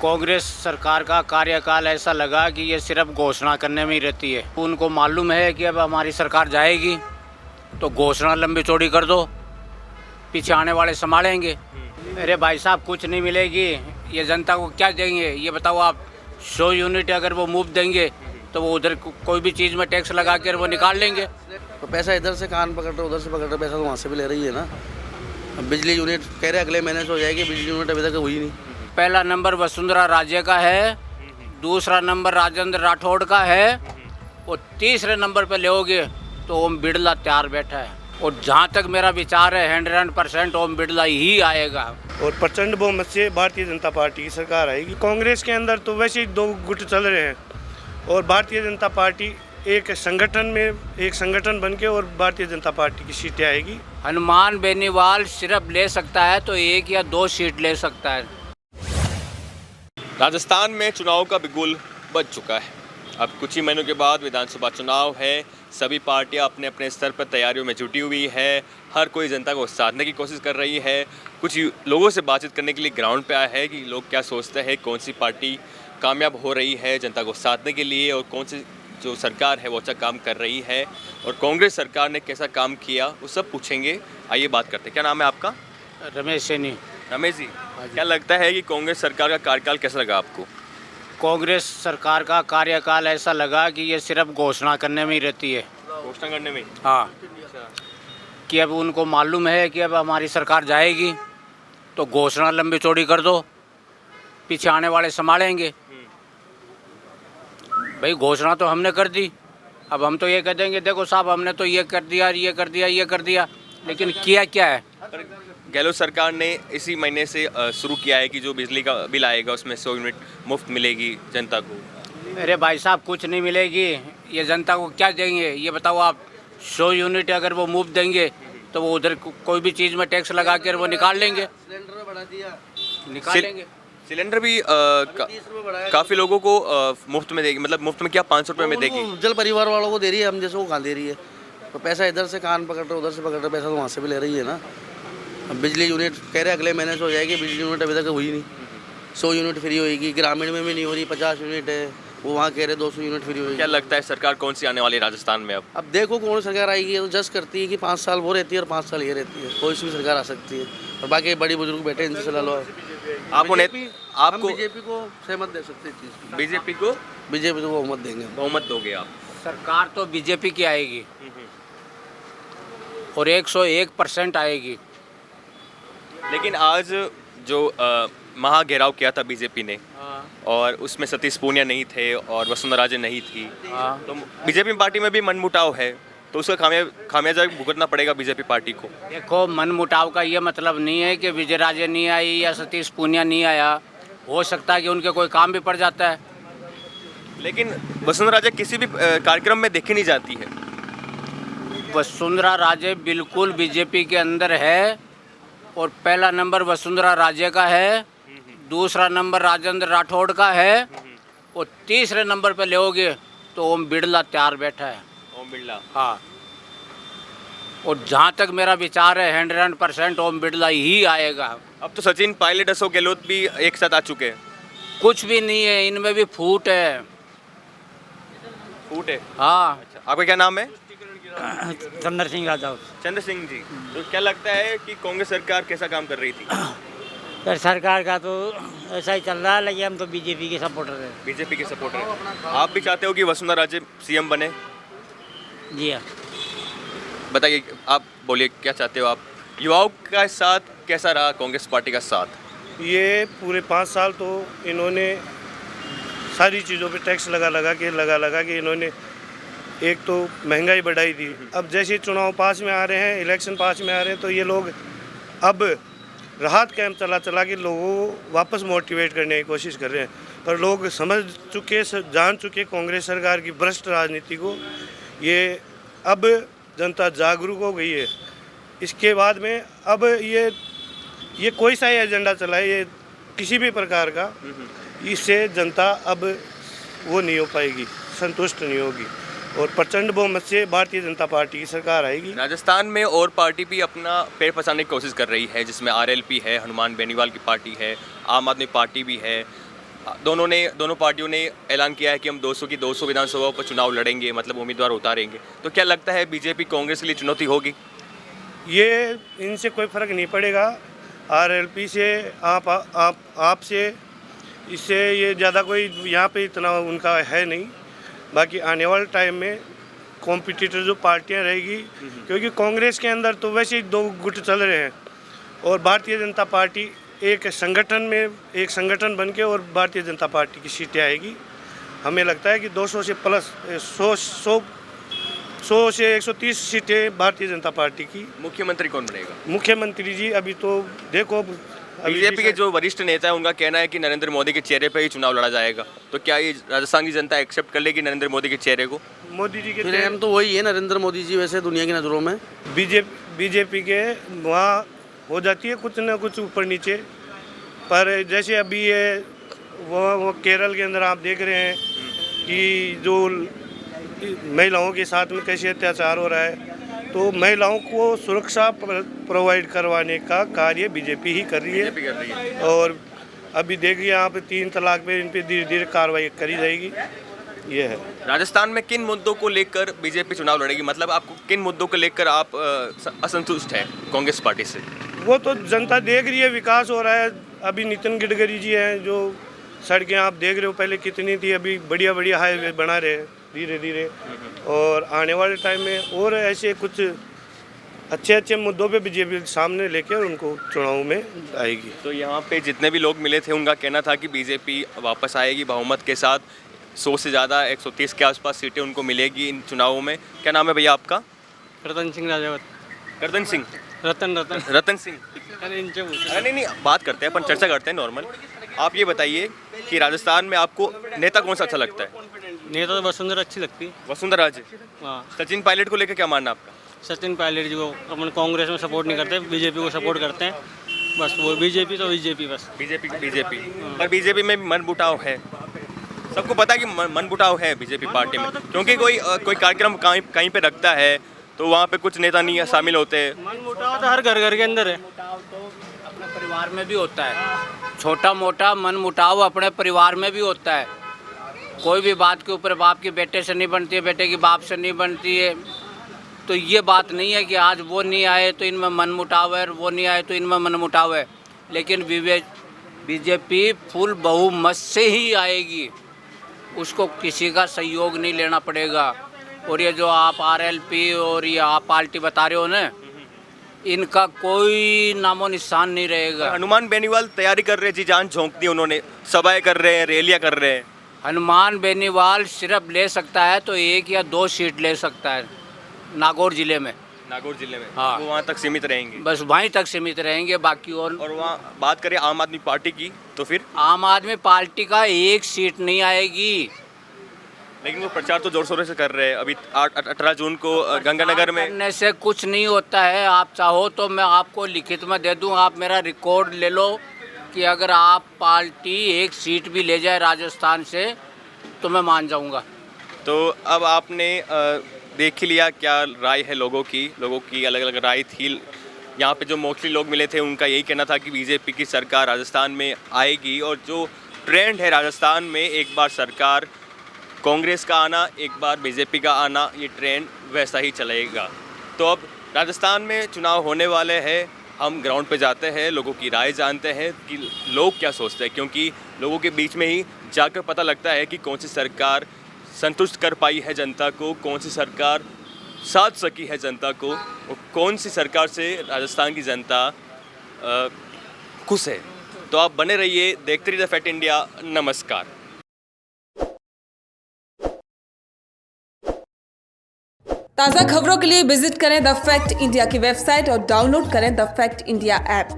कांग्रेस सरकार का कार्यकाल ऐसा लगा कि ये सिर्फ घोषणा करने में ही रहती है। उनको मालूम है कि अब हमारी सरकार जाएगी तो घोषणा लंबी चौड़ी कर दो, पीछे आने वाले संभालेंगे। अरे भाई साहब, कुछ नहीं मिलेगी। ये जनता को क्या देंगे ये बताओ आप। 100 यूनिट अगर वो मुफ्त देंगे तो वो उधर कोई भी चीज़ में टैक्स लगा कर वो निकाल लेंगे। तो पैसा इधर से कान पकड़ रहे उधर से पकड़ रहे, पैसा तो वहाँ से भी ले रही है ना। अब बिजली यूनिट कह रहे अगले महीने से हो जाएगी, बिजली यूनिट अभी तक हुई नहीं। पहला नंबर वसुंधरा राजे का है, दूसरा नंबर राजेंद्र राठौड़ का है और तीसरे नंबर पे लोगे तो ओम बिड़ला तैयार बैठा है। और जहाँ तक मेरा विचार है 100% ओम बिड़ला ही आएगा। और प्रचंड बहुमत से भारतीय जनता पार्टी की सरकार आएगी। कांग्रेस के अंदर तो वैसे ही 2 गुट चल रहे हैं और भारतीय जनता पार्टी एक संगठन बन के और भारतीय जनता पार्टी की सीटें आएगी। हनुमान बेनीवाल सिर्फ ले सकता है तो 1 या 2 सीट ले सकता है। राजस्थान में चुनाव का बिगुल बज चुका है। अब कुछ ही महीनों के बाद विधानसभा चुनाव है। सभी पार्टियां अपने अपने स्तर पर तैयारियों में जुटी हुई है। हर कोई जनता को साधने की कोशिश कर रही है। कुछ लोगों से बातचीत करने के लिए ग्राउंड पे आया है कि लोग क्या सोचते हैं, कौन सी पार्टी कामयाब हो रही है जनता को साधने के लिए और कौन सी जो सरकार है वो अच्छा काम कर रही है और कांग्रेस सरकार ने कैसा काम किया वो सब पूछेंगे। आइए बात करते हैं। क्या नाम है आपका? रमेश सैनी। रमेश जी, क्या लगता है कि कांग्रेस सरकार का कार्यकाल कैसा लगा आपको? कांग्रेस सरकार का कार्यकाल ऐसा लगा कि ये सिर्फ घोषणा करने में ही रहती है। घोषणा करने में? हाँ, कि अब उनको मालूम है कि अब हमारी सरकार जाएगी तो घोषणा लंबी चौड़ी कर दो, पीछे आने वाले संभालेंगे। भाई घोषणा तो हमने कर दी, अब हम तो ये कह देंगे देखो साहब हमने तो ये कर दिया, ये कर दिया, ये कर दिया, लेकिन किया क्या है? गहलोत सरकार ने इसी महीने से शुरू किया है कि जो बिजली का बिल आएगा उसमें 100 यूनिट मुफ्त मिलेगी जनता को। अरे भाई साहब, कुछ नहीं मिलेगी। ये जनता को क्या देंगे ये बताओ आप। 100 यूनिट अगर वो मुफ्त देंगे तो वो उधर कोई भी चीज़ में टैक्स लगा कर वो निकाल लेंगे। सिलेंडर बढ़ा दिया, निकाल लेंगे। सिलेंडर भी काफ़ी लोगों को मुफ्त में देगी। मतलब मुफ्त में क्या, 500 रुपये में देगी? जल परिवार वालों को दे रही है, हम जैसे वो कहाँ दे रही है। तो पैसा इधर से कान पकड़ रहे उधर से पकड़ रहे, पैसा तो वहाँ से भी ले रही है ना। अब बिजली यूनिट कह रहे अगले महीने से हो जाएगी, बिजली यूनिट अभी तक हुई नहीं। 100 यूनिट फ्री होगी, ग्रामीण में भी नहीं हो रही, 50 यूनिट है, वो वहाँ कह रहे 200 यूनिट फ्री होगी। क्या लगता है सरकार कौन सी आने वाली है राजस्थान में? अब देखो कौन सरकार आएगी। तो जस्ट करती है कि 5 साल वो रहती है और 5 साल ये रहती है। कोई सी भी सरकार आ सकती है और बाकी बड़ी बुजुर्ग बैठे इनसे सलाह लो। आपको बीजेपी को सहमत दे सकते हैं चीज़। बीजेपी को बहुमत देंगे। बहुमत दोगे आप? सरकार तो बीजेपी की आएगी और 101% आएगी। लेकिन आज जो महा घेराव किया था बीजेपी ने और उसमें सतीश पूनिया नहीं थे और वसुंधरा राजे नहीं थी, तो बीजेपी पार्टी में भी मनमुटाव है, तो उसका खामियाजा भुगतना पड़ेगा बीजेपी पार्टी को। देखो, मनमुटाव का ये मतलब नहीं है कि विजय राजे नहीं आई या सतीश पूनिया नहीं आया। हो सकता है कि उनके कोई काम भी पड़ जाता है। लेकिन वसुंधरा राजे किसी भी कार्यक्रम में देखी नहीं जाती है। वसुंधरा राजे बिल्कुल बीजेपी के अंदर है और पहला नंबर वसुंधरा राजे का है, दूसरा नंबर राजेंद्र राठौड़ का है और तीसरे नंबर पे लोगे तो ओम बिड़ला तैयार बैठा है। ओम बिड़ला? हाँ, और जहाँ तक मेरा विचार है 100% ओम बिड़ला ही आएगा। अब तो सचिन पायलट, अशोक गहलोत भी एक साथ आ चुके हैं। कुछ भी नहीं है, इनमें भी फूट है। फूट है? हाँ। अच्छा, आपका क्या नाम है? चंद्र सिंह यादव। चंद्र सिंह जी, तो क्या लगता है कि कांग्रेस सरकार कैसा काम कर रही थी? सर सरकार का तो ऐसा ही चल रहा है, लेकिन हम तो बीजेपी के सपोर्टर हैं। बीजेपी के सपोर्टर हैं। आप भी चाहते हो कि वसुंधरा राजे सीएम बने? जी हाँ। बताइए, आप बोलिए क्या चाहते हो आप? युवाओं का साथ कैसा रहा कांग्रेस पार्टी का साथ? ये पूरे 5 साल तो इन्होंने सारी चीज़ों पे टैक्स लगा के इन्होंने एक तो महंगाई बढ़ाई थी। अब जैसे चुनाव पास में आ रहे हैं, इलेक्शन पास में आ रहे हैं, तो ये लोग अब राहत कैंप चला के लोगों को वापस मोटिवेट करने की कोशिश कर रहे हैं। पर लोग समझ चुके, जान चुके कांग्रेस सरकार की भ्रष्ट राजनीति को। ये अब जनता जागरूक हो गई है। इसके बाद में अब ये कोई सा ही एजेंडा चलाए, ये किसी भी प्रकार का, इससे जनता अब वो नहीं हो पाएगी, संतुष्ट नहीं होगी और प्रचंड बहुमत से भारतीय जनता पार्टी की सरकार आएगी। राजस्थान में और पार्टी भी अपना पैर पसारने की कोशिश कर रही है, जिसमें आरएलपी है, हनुमान बेनीवाल की पार्टी है, आम आदमी पार्टी भी है। दोनों पार्टियों ने ऐलान किया है कि हम 200 की 200 विधानसभाओं पर चुनाव लड़ेंगे, मतलब उम्मीदवार उतारेंगे। तो क्या लगता है बीजेपी कांग्रेस के लिए चुनौती होगी? ये इनसे कोई फ़र्क नहीं पड़ेगा। आरएलपी से आप से इससे ये ज़्यादा कोई यहाँ पे इतना उनका है नहीं। बाकी आने वाले टाइम में कॉम्पिटिटर जो पार्टियाँ रहेगी, क्योंकि कांग्रेस के अंदर तो वैसे ही 2 गुट चल रहे हैं और भारतीय जनता पार्टी एक संगठन बन के और भारतीय जनता पार्टी की सीटें आएगी। हमें लगता है कि 200 से प्लस 100 से 130 सीटें भारतीय जनता पार्टी की। मुख्यमंत्री कौन बनेगा? मुख्यमंत्री जी अभी तो देखो, बीजेपी के जो वरिष्ठ नेता है उनका कहना है कि नरेंद्र मोदी के चेहरे पर ही चुनाव लड़ा जाएगा। तो क्या ये राजस्थान की जनता एक्सेप्ट कर लेगी नरेंद्र मोदी के चेहरे को? मोदी जी के फिर हम तो वही है नरेंद्र मोदी जी वैसे दुनिया की नज़रों में। बीजेपी के वहाँ हो जाती है कुछ ना कुछ ऊपर नीचे, पर जैसे अभी ये वो केरल के अंदर आप देख रहे हैं कि जो महिलाओं के साथ में कैसे अत्याचार हो रहा है, तो महिलाओं को सुरक्षा प्रोवाइड करवाने का कार्य बीजेपी ही कर रही है। और अभी देखिए यहाँ पे 3 तलाक पे इन पे धीरे धीरे कार्रवाई करी जाएगी। ये है। राजस्थान में किन मुद्दों को लेकर बीजेपी चुनाव लड़ेगी? मतलब आपको किन मुद्दों को लेकर आप असंतुष्ट हैं कांग्रेस पार्टी से? वो तो जनता देख रही है, विकास हो रहा है। अभी नितिन गडकरी जी हैं जो सड़कें आप देख रहे हो, पहले कितनी थी, अभी बढ़िया हाईवे बना रहे हैं धीरे धीरे। और आने वाले टाइम में और ऐसे कुछ अच्छे मुद्दों पे बीजेपी सामने लेकर उनको चुनाव में आएगी। तो यहाँ पे जितने भी लोग मिले थे उनका कहना था कि बीजेपी वापस आएगी बहुमत के साथ, 100 से ज़्यादा 130 के आसपास सीटें उनको मिलेगी इन चुनावों में। क्या नाम है भैया आपका? रतन सिंह राजावत। रतन सिंह? रतन सिंह। अरे नहीं, बात करते हैं, अपन चर्चा करते हैं नॉर्मल। आप ये बताइए कि राजस्थान में आपको नेता कौन सा अच्छा लगता है? नेता तो वसुंधरा अच्छी लगती है। वसुंधरा जी? हाँ। सचिन पायलट को लेकर क्या मानना आपका? सचिन पायलट जी को अपन कांग्रेस में सपोर्ट नहीं करते, बीजेपी को सपोर्ट करते हैं। बस वो बीजेपी बस। बीजेपी। पर बीजेपी में मनमुटाव है, सबको पता है कि मनमुटाव है बीजेपी पार्टी में, क्योंकि कोई कार्यक्रम कहीं पे रखता है तो वहाँ पे कुछ नेता नहीं शामिल होते। मनमुटाव तो हर घर के अंदर है। अपने परिवार में भी होता है, छोटा मोटा मनमुटाव अपने परिवार में भी होता है। कोई भी बात के ऊपर बाप के बेटे से नहीं बनती है, बेटे की बाप से नहीं बनती है। तो ये बात नहीं है कि आज वो नहीं आए तो इनमें मनमुटाव है और वो नहीं आए तो इनमें मनमुटाव है। लेकिन बीजेपी फुल बहुमत से ही आएगी, उसको किसी का सहयोग नहीं लेना पड़ेगा। और ये जो आप आरएलपी और ये आप पार्टी बता रहे हो ना, इनका कोई नामो निशान नहीं रहेगा। हनुमान बेनीवाल तैयारी कर रहे हैं जी, जान झोंक दी उन्होंने, सभाएं कर रहे हैं, रैलियां कर रहे हैं। हनुमान बेनीवाल सिर्फ ले सकता है तो 1 या 2 सीट ले सकता है नागौर जिले में। हाँ, वो वहाँ तक सीमित रहेंगे, बस वहीं तक सीमित रहेंगे। बाकी और वहाँ बात करें आम आदमी पार्टी की तो फिर आम आदमी पार्टी का 1 सीट नहीं आएगी। लेकिन वो प्रचार तो जोर शोर से कर रहे हैं। अभी 18 जून को गंगानगर में करने से कुछ नहीं होता है। आप चाहो तो मैं आपको लिखित में दे दूं, आप मेरा रिकॉर्ड ले लो कि अगर आप पार्टी 1 सीट भी ले जाए राजस्थान से तो मैं मान जाऊंगा। तो अब आपने देख ही लिया क्या राय है लोगों की अलग अलग राय थी। यहाँ पे जो मोस्टली लोग मिले थे उनका यही कहना था कि बीजेपी की सरकार राजस्थान में आएगी, और जो ट्रेंड है राजस्थान में, एक बार सरकार कांग्रेस का आना, एक बार बीजेपी का आना, ये ट्रेंड वैसा ही चलेगा। तो अब राजस्थान में चुनाव होने वाले हैं, हम ग्राउंड पे जाते हैं, लोगों की राय जानते हैं कि लोग क्या सोचते हैं, क्योंकि लोगों के बीच में ही जाकर पता लगता है कि कौन सी सरकार संतुष्ट कर पाई है जनता को, कौन सी सरकार साथ सकी है जनता को, और कौन सी सरकार से राजस्थान की जनता खुश है। तो आप बने रहिए, देखते रहिए द फैक्ट इंडिया। नमस्कार। ताज़ा खबरों के लिए विजिट करें द फैक्ट इंडिया की वेबसाइट और डाउनलोड करें द फैक्ट इंडिया ऐप।